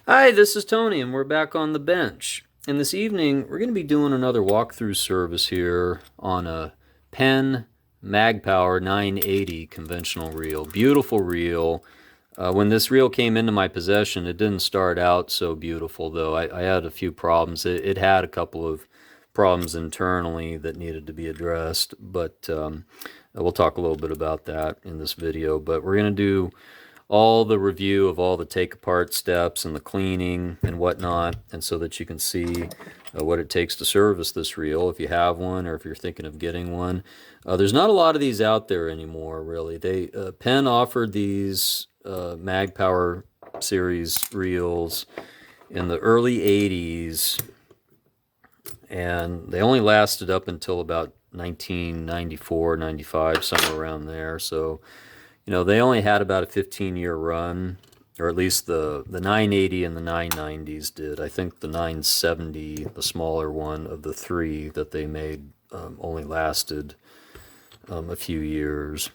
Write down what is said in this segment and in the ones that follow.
Hi, this is Tony, and we're back on the bench. And this evening, we're going to be doing another walkthrough service here on a Penn Mag Power 980 conventional reel. Beautiful reel. When this reel came into my possession, it didn't start out so beautiful, though. I had a few problems. It had a couple of problems internally that needed to be addressed, but we'll talk a little bit about that in this video. But we're going to do all the review of all the take apart steps and the cleaning and whatnot, and so that you can see what it takes to service this reel if you have one or if you're thinking of getting one. There's not a lot of these out there anymore, really. Penn offered these Mag Power series reels in the early 80s, and they only lasted up until about 1994, 95, somewhere around there. So they only had about a 15-year run, or at least the 980 and the 990s did. I think the 970, the smaller one of the three that they made, only lasted a few years.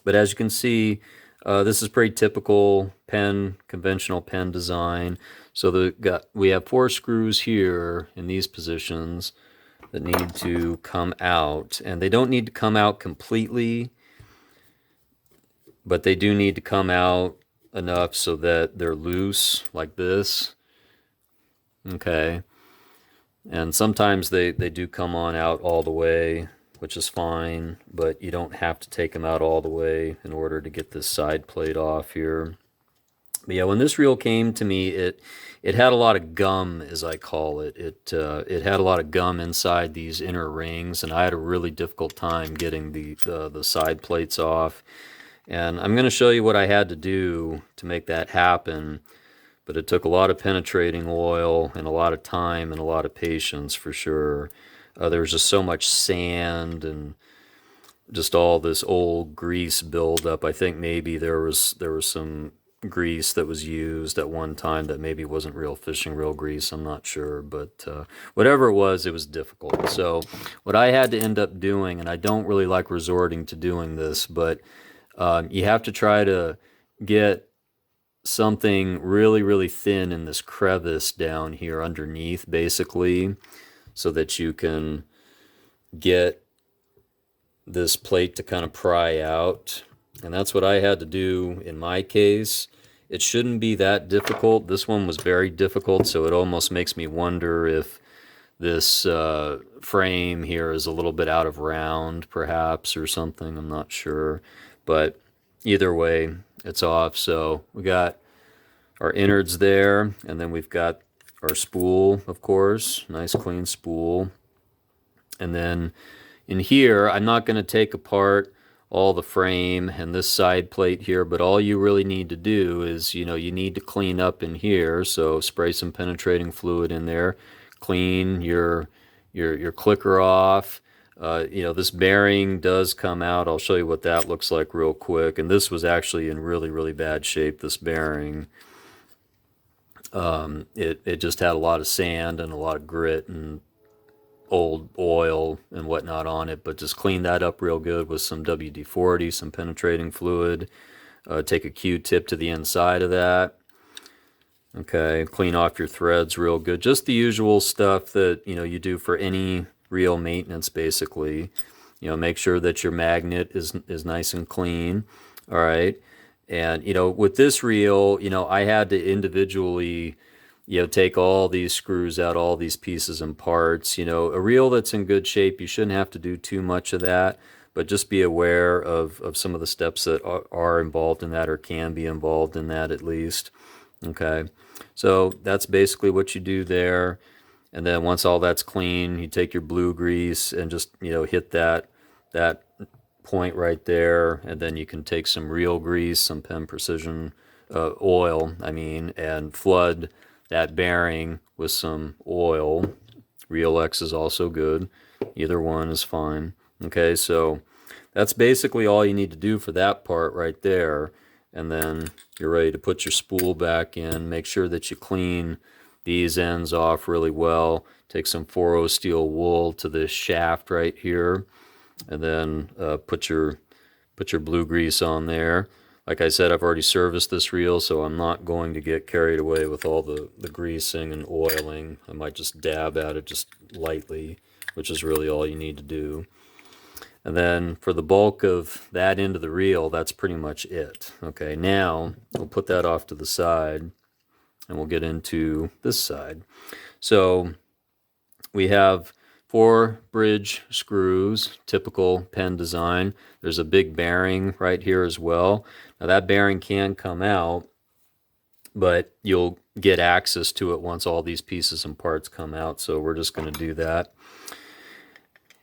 But as you can see, this is pretty typical conventional Penn design. So we have 4 screws here in these positions that need to come out, and they don't need to come out completely, but they do need to come out enough so that they're loose like this. Okay. And sometimes they do come on out all the way, which is fine, but you don't have to take them out all the way in order to get this side plate off here. But yeah, when this reel came to me, it had a lot of gum, as I call it. It had a lot of gum inside these inner rings, and I had a really difficult time getting the side plates off. And I'm going to show you what I had to do to make that happen, but it took a lot of penetrating oil and a lot of time and a lot of patience for sure. There was just so much sand and just all this old grease buildup. I think maybe there was some grease that was used at one time that maybe wasn't real fishing reel grease. I'm not sure, but whatever it was difficult. So what I had to end up doing, and I don't really like resorting to doing this, but you have to try to get something really, really thin in this crevice down here underneath, basically, so that you can get this plate to kind of pry out. And that's what I had to do in my case. It shouldn't be that difficult. This one was very difficult, so it almost makes me wonder if this frame here is a little bit out of round, perhaps, or something. I'm not sure. But either way, it's off. So we got our innards there, and then we've got our spool, of course, nice clean spool. And then in here, I'm not going to take apart all the frame and this side plate here, but all you really need to do is, you need to clean up in here. So spray some penetrating fluid in there, clean your clicker off. This bearing does come out. I'll show you what that looks like real quick. And this was actually in really, really bad shape, this bearing. It just had a lot of sand and a lot of grit and old oil and whatnot on it, but just clean that up real good with some WD-40, some penetrating fluid. Take a Q-tip to the inside of that. Okay, clean off your threads real good. Just the usual stuff that, you do for any reel maintenance, basically. Make sure that your magnet is nice and clean. All right. And, with this reel, I had to individually, take all these screws out, all these pieces and parts. A reel that's in good shape, you shouldn't have to do too much of that, but just be aware of some of the steps that are involved in that, or can be involved in that at least. Okay. So that's basically what you do there. And then once all that's clean, you take your blue grease and just, hit that point right there. And then you can take some reel grease, some Penn Precision oil, and flood that bearing with some oil. Reel X is also good. Either one is fine. Okay, so that's basically all you need to do for that part right there. And then you're ready to put your spool back in. Make sure that you clean these ends off really well. Take some 4-0 steel wool to this shaft right here, and then put your blue grease on there. Like I said, I've already serviced this reel, so I'm not going to get carried away with all the greasing and oiling. I might just dab at it just lightly, which is really all you need to do. And then for the bulk of that end of the reel, that's pretty much it. Okay, now we'll put that off to the side and we'll get into this side. So we have 4 bridge screws, typical Penn design. There's a big bearing right here as well. Now that bearing can come out, but you'll get access to it once all these pieces and parts come out, so we're just going to do that.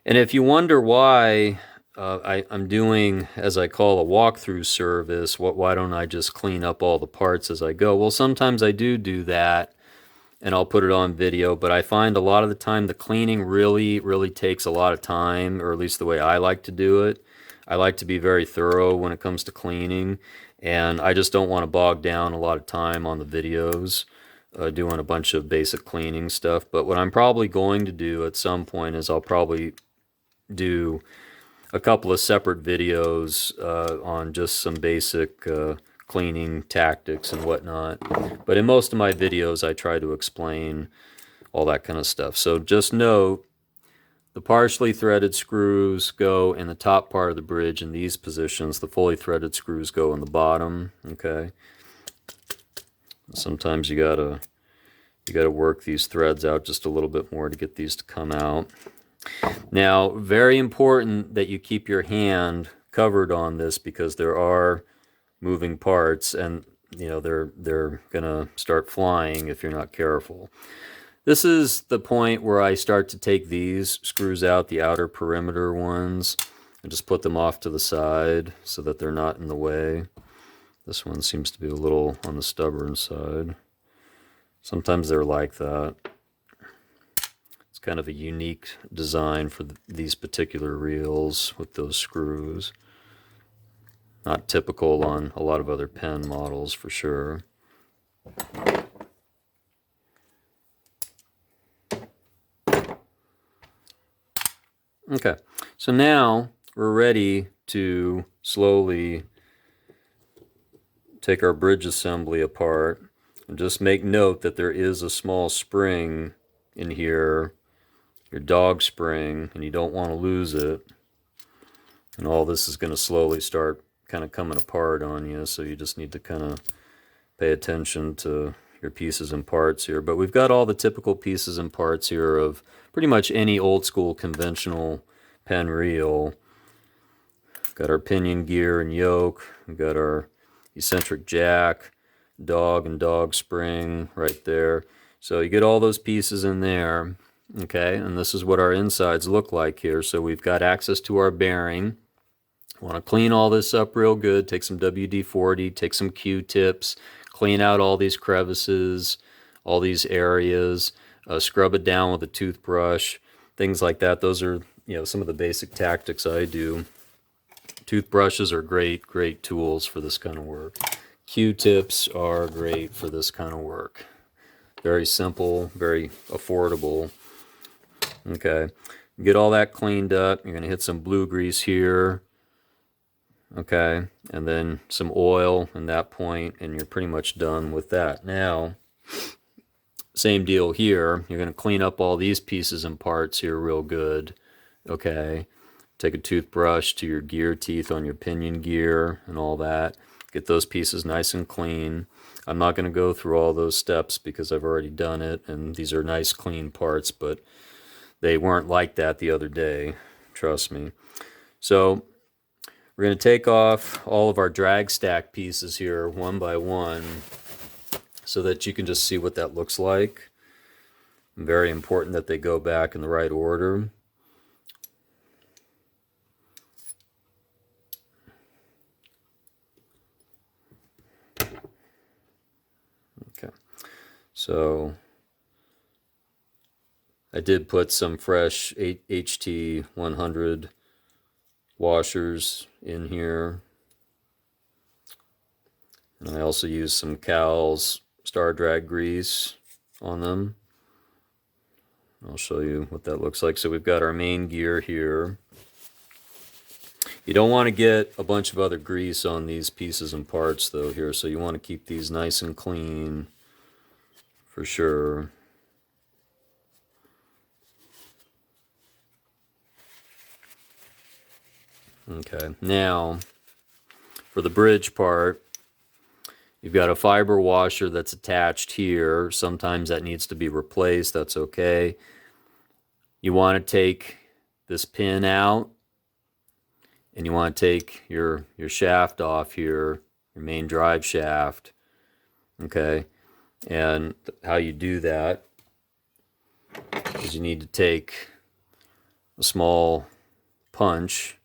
And if you wonder why I'm doing, as I call, a walkthrough service, why don't I just clean up all the parts as I go? Well, sometimes I do that, and I'll put it on video, but I find a lot of the time the cleaning really takes a lot of time, or at least the way I like to do it. I like to be very thorough when it comes to cleaning, and I just don't want to bog down a lot of time on the videos doing a bunch of basic cleaning stuff. But what I'm probably going to do at some point is I'll probably do a couple of separate videos on just some basic cleaning tactics and whatnot. But in most of my videos, I try to explain all that kind of stuff. So just note, the partially threaded screws go in the top part of the bridge in these positions. The fully threaded screws go in the bottom. Okay. Sometimes you gotta work these threads out just a little bit more to get these to come out. Now, very important that you keep your hand covered on this, because there are moving parts, and you know they're gonna start flying if you're not careful. This is the point where I start to take these screws out, the outer perimeter ones, and just put them off to the side so that they're not in the way. This one seems to be a little on the stubborn side. Sometimes they're like that. It's kind of a unique design for these particular reels with those screws. Not typical on a lot of other Penn models for sure. Okay, so now we're ready to slowly take our bridge assembly apart. And just make note that there is a small spring in here, your dog spring, and you don't want to lose it. And all this is going to slowly start kind of coming apart on you, so you just need to kind of pay attention to your pieces and parts here. But we've got all the typical pieces and parts here of pretty much any old school conventional Penn reel. Got our pinion gear and yoke. We've got our eccentric jack, dog and dog spring right there. So you get all those pieces in there. Okay, and this is what our insides look like here. So we've got access to our bearing. Want to clean all this up real good. Take some WD-40, take some Q-tips, clean out all these crevices, all these areas, scrub it down with a toothbrush, things like that. Those are, you know, some of the basic tactics I do. Toothbrushes are great tools for this kind of work. Q-tips are great for this kind of work. Very simple, very affordable. Okay, get all that cleaned up. You're going to hit some blue grease here. Okay, and then some oil in that point, and you're pretty much done with that. Now, same deal here. You're going to clean up all these pieces and parts here real good. Okay, take a toothbrush to your gear teeth on your pinion gear and all that. Get those pieces nice and clean. I'm not going to go through all those steps because I've already done it, and these are nice clean parts, but they weren't like that the other day, trust me. So we're going to take off all of our drag stack pieces here one by one so that you can just see what that looks like. Very important that they go back in the right order. Okay, so I did put some fresh HT 100 washers in here, and I also used some Cal's Star Drag grease on them. I'll show you what that looks like. So we've got our main gear here. You don't want to get a bunch of other grease on these pieces and parts though here, so you want to keep these nice and clean for sure. Okay, now for the bridge part, you've got a fiber washer that's attached here. Sometimes that needs to be replaced, that's okay. You want to take this pin out, and you want to take your shaft off here, your main drive shaft. Okay, and how you do that is you need to take a small punch,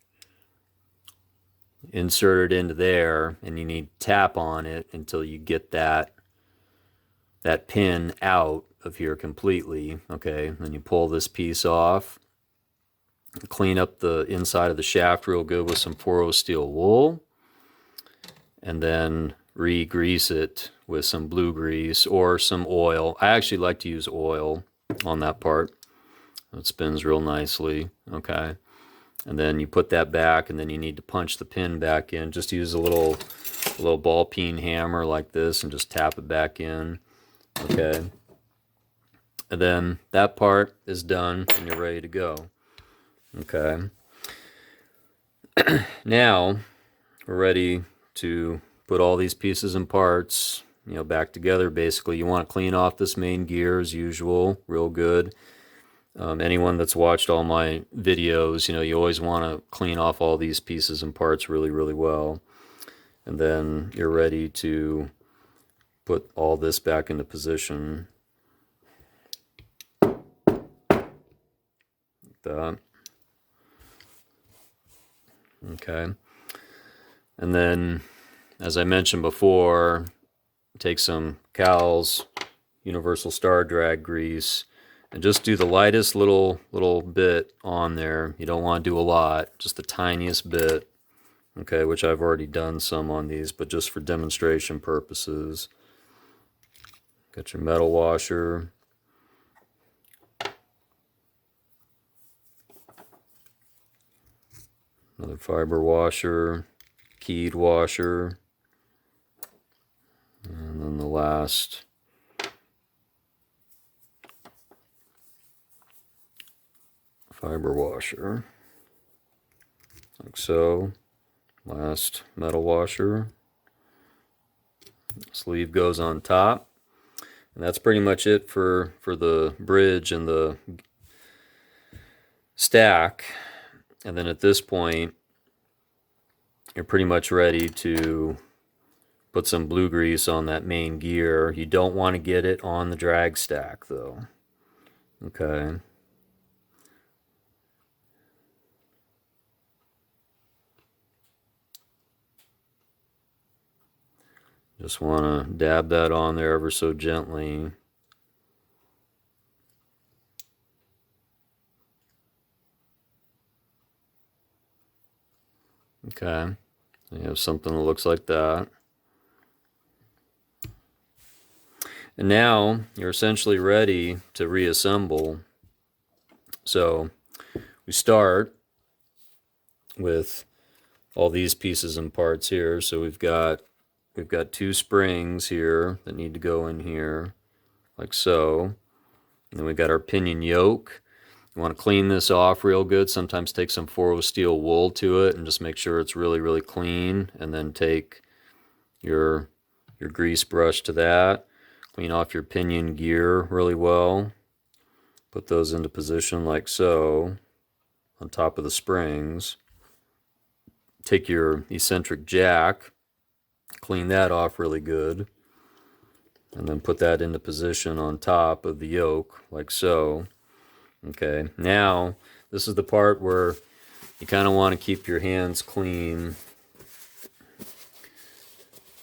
insert it into there, and you need to tap on it until you get that pin out of here completely. Okay, then you pull this piece off, clean up the inside of the shaft real good with some 4-0 steel wool, and then re-grease it with some blue grease or some oil. I actually like to use oil on that part. It spins real nicely. Okay, and then you put that back, and then you need to punch the pin back in. Just use a little ball peen hammer like this and just tap it back in. Okay, and then that part is done and you're ready to go. Okay, now we're ready to put all these pieces and parts, back together. Basically, you want to clean off this main gear as usual, real good. Anyone that's watched all my videos, you always want to clean off all these pieces and parts really, really well. And then you're ready to put all this back into position. Like that. Okay. And then, as I mentioned before, take some Cal's Universal Star Drag grease and just do the lightest little bit on there. You don't want to do a lot, just the tiniest bit. Okay, which I've already done some on these, but just for demonstration purposes. Got your metal washer. Another fiber washer, keyed washer, and then the last fiber washer, like so. Last metal washer. Sleeve goes on top, and that's pretty much it for the bridge and the stack. And then at this point, you're pretty much ready to put some blue grease on that main gear. You don't want to get it on the drag stack though. Okay. Just want to dab that on there ever so gently. Okay, so you have something that looks like that. And now you're essentially ready to reassemble. So we start with all these pieces and parts here. So we've got 2 springs here that need to go in here, like so. And then we got our pinion yoke. You want to clean this off real good. Sometimes take some 4-0 steel wool to it and just make sure it's really, really clean. And then take your grease brush to that. Clean off your pinion gear really well. Put those into position like so on top of the springs. Take your eccentric jack. Clean that off really good. And then put that into position on top of the yoke like so. Okay, now this is the part where you kind of want to keep your hands clean,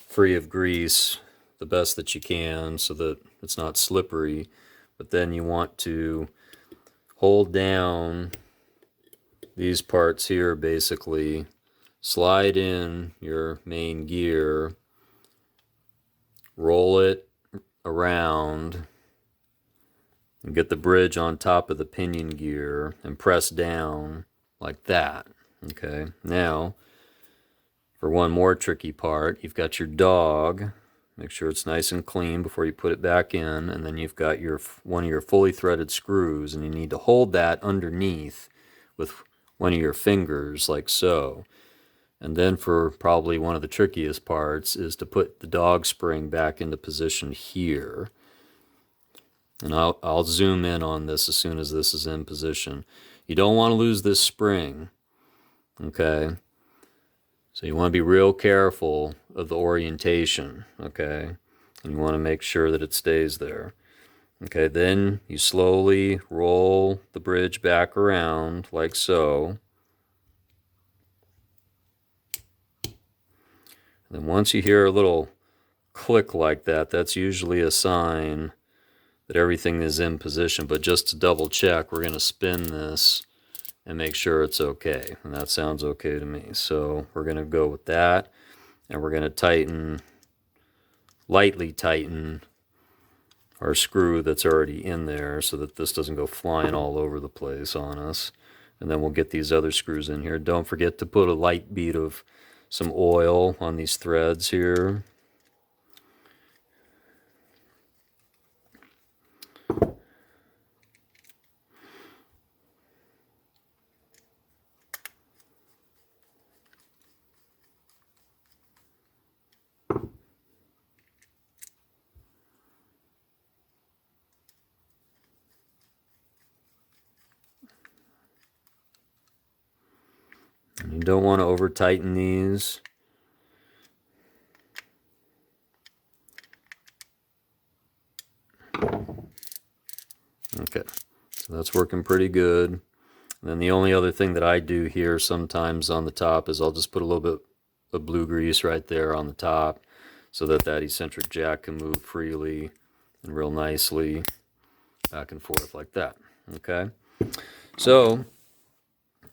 free of grease, the best that you can so that it's not slippery. But then you want to hold down these parts here, basically. Slide in your main gear, roll it around, and get the bridge on top of the pinion gear and press down like that. Okay, now for one more tricky part, you've got your dog. Make sure it's nice and clean before you put it back in, and then you've got your one of your fully threaded screws, and you need to hold that underneath with one of your fingers like so. And then for probably one of the trickiest parts is to put the dog spring back into position here. And I'll zoom in on this as soon as this is in position. You don't want to lose this spring, okay? So you want to be real careful of the orientation, okay? And you want to make sure that it stays there. Okay, then you slowly roll the bridge back around like so. And then once you hear a little click like that, that's usually a sign that everything is in position. But just to double check, we're going to spin this and make sure it's okay. And that sounds okay to me. So we're going to go with that. And we're going to tighten, lightly tighten our screw that's already in there so that this doesn't go flying all over the place on us. And then we'll get these other screws in here. Don't forget to put a light bead of some oil on these threads here. And you don't want to over tighten these. Okay, so that's working pretty good. And then the only other thing that I do here sometimes on the top is I'll just put a little bit of blue grease right there on the top so that that eccentric jack can move freely and real nicely back and forth like that. Okay, so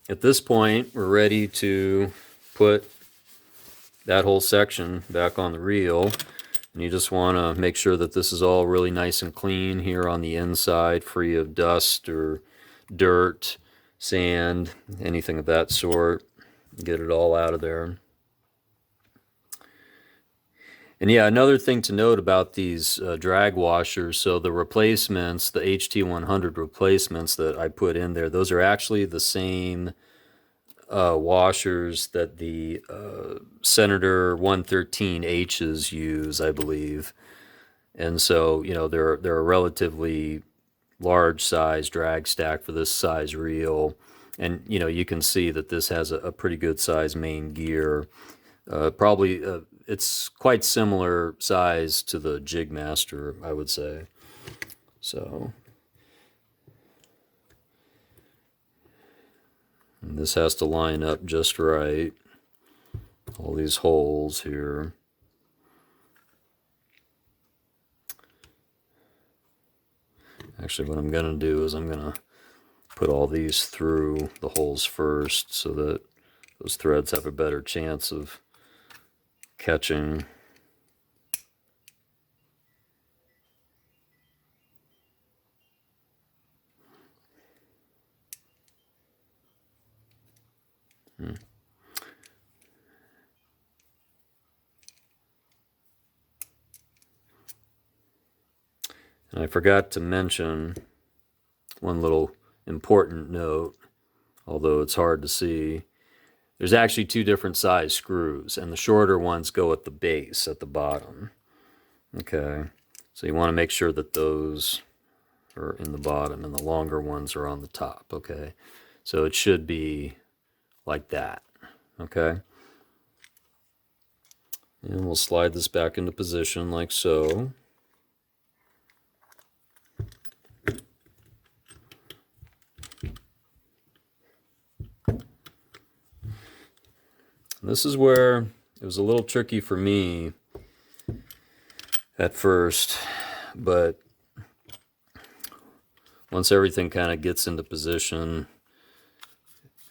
at this point we're ready to put that whole section back on the reel. And you just want to make sure that this is all really nice and clean here on the inside, free of dust or dirt, sand, anything of that sort. Get it all out of there. And yeah, another thing to note about these drag washers, so the replacements, the HT100 replacements that I put in there, those are actually the same washers that the Senator 113Hs use, I believe. And so, you know, they're a relatively large size drag stack for this size reel. And, you know, you can see that this has a pretty good size main gear. Probably, it's quite similar size to the Jigmaster, I would say. So, and this has to line up just right. All these holes here. Actually, what I'm going to do is I'm going to put all these through the holes first so that those threads have a better chance of catching. And I forgot to mention one little important note, although it's hard to see. There's actually two different size screws, and the shorter ones go at the base, at the bottom. Okay, so you want to make sure that those are in the bottom, and the longer ones are on the top, okay? So it should be like that, okay? And we'll slide this back into position like so. This is where it was a little tricky for me at first, but once everything kind of gets into position,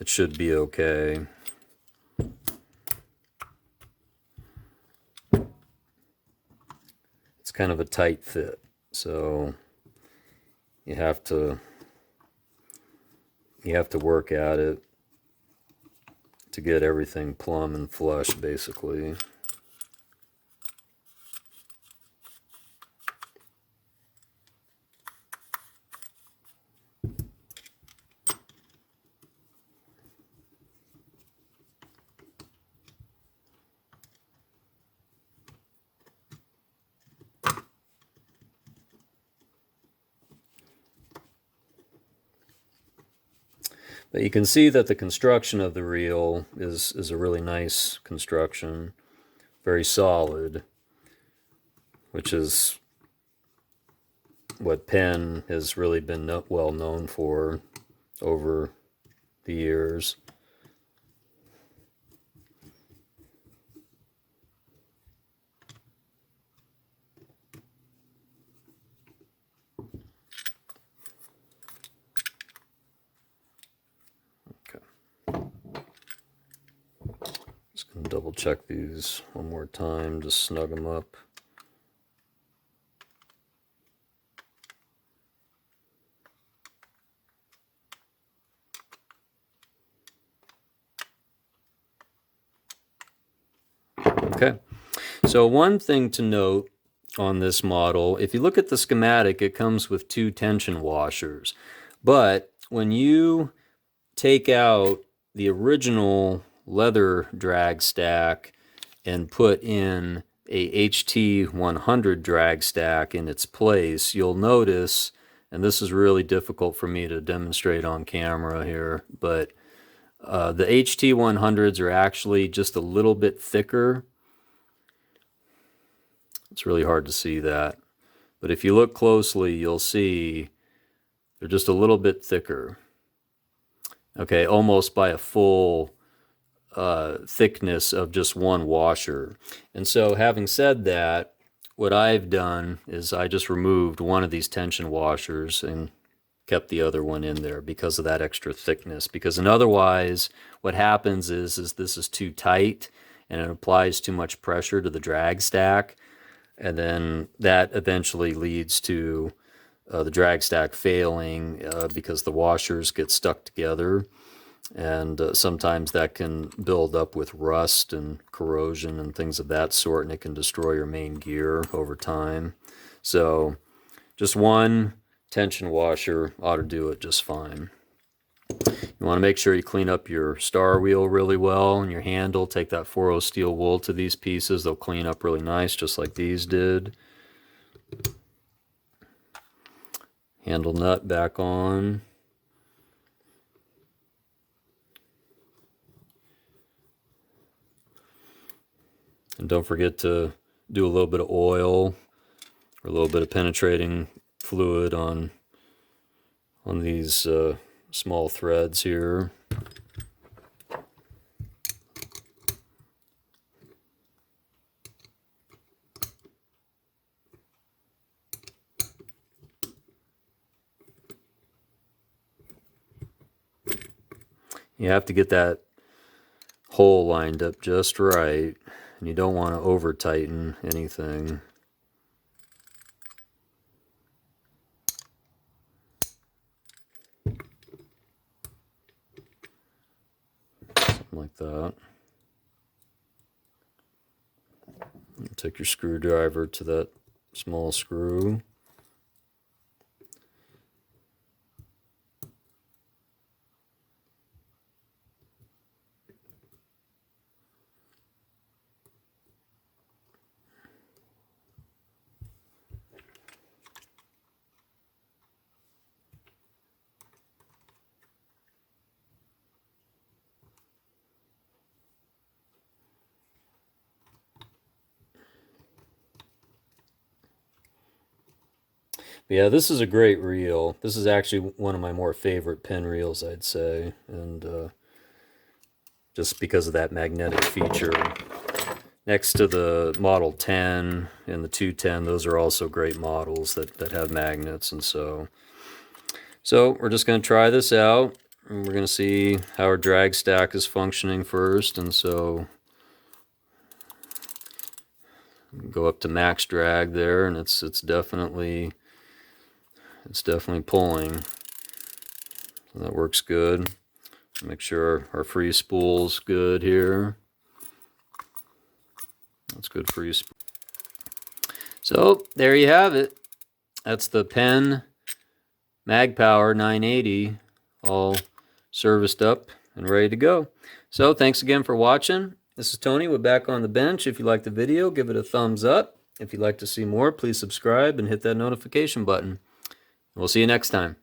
it should be okay. It's kind of a tight fit, so you have to work at it. to get everything plumb and flush, basically. But you can see that the construction of the reel is a really nice construction, very solid, which is what Penn has really been well known for over the years. Just going to double check these one more time, just snug them up. Okay, so one thing to note on this model, if you look at the schematic, it comes with 2 tension washers. But when you take out the original leather drag stack and put in a HT100 drag stack in its place, you'll notice, and this is really difficult for me to demonstrate on camera here, but the HT100s are actually just a little bit thicker. It's really hard to see that, but if you look closely, you'll see they're just a little bit thicker. Okay, almost by a full thickness of just one washer. And so having said that, what I've done is I just removed one of these tension washers and kept the other one in there because of that extra thickness. Because otherwise, what happens is this is too tight and it applies too much pressure to the drag stack. And then that eventually leads to the drag stack failing because the washers get stuck together. And sometimes that can build up with rust and corrosion and things of that sort, and it can destroy your main gear over time. So just one tension washer ought to do it just fine. You want to make sure you clean up your star wheel really well and your handle. Take that 4.0 steel wool to these pieces. They'll clean up really nice, just like these did. Handle nut back on. And don't forget to do a little bit of oil or a little bit of penetrating fluid on these small threads here. You have to get that hole lined up just right. And you don't want to over tighten anything. Something like that. And take your screwdriver to that small screw. Yeah, this is a great reel. This is actually one of my more favorite Penn reels, I'd say, and just because of that magnetic feature. Next to the Model 10 and the 210, those are also great models that have magnets, and so we're just going to try this out, and we're going to see how our drag stack is functioning first, and so go up to max drag there, and it's definitely pulling. So that works good. Make sure our free spool's good here. That's good free spool. So there you have it. That's the Penn Mag Power 980 all serviced up and ready to go. So thanks again for watching. This is Tony with Back on the Bench. If you liked the video, give it a thumbs up. If you'd like to see more, please subscribe and hit that notification button. We'll see you next time.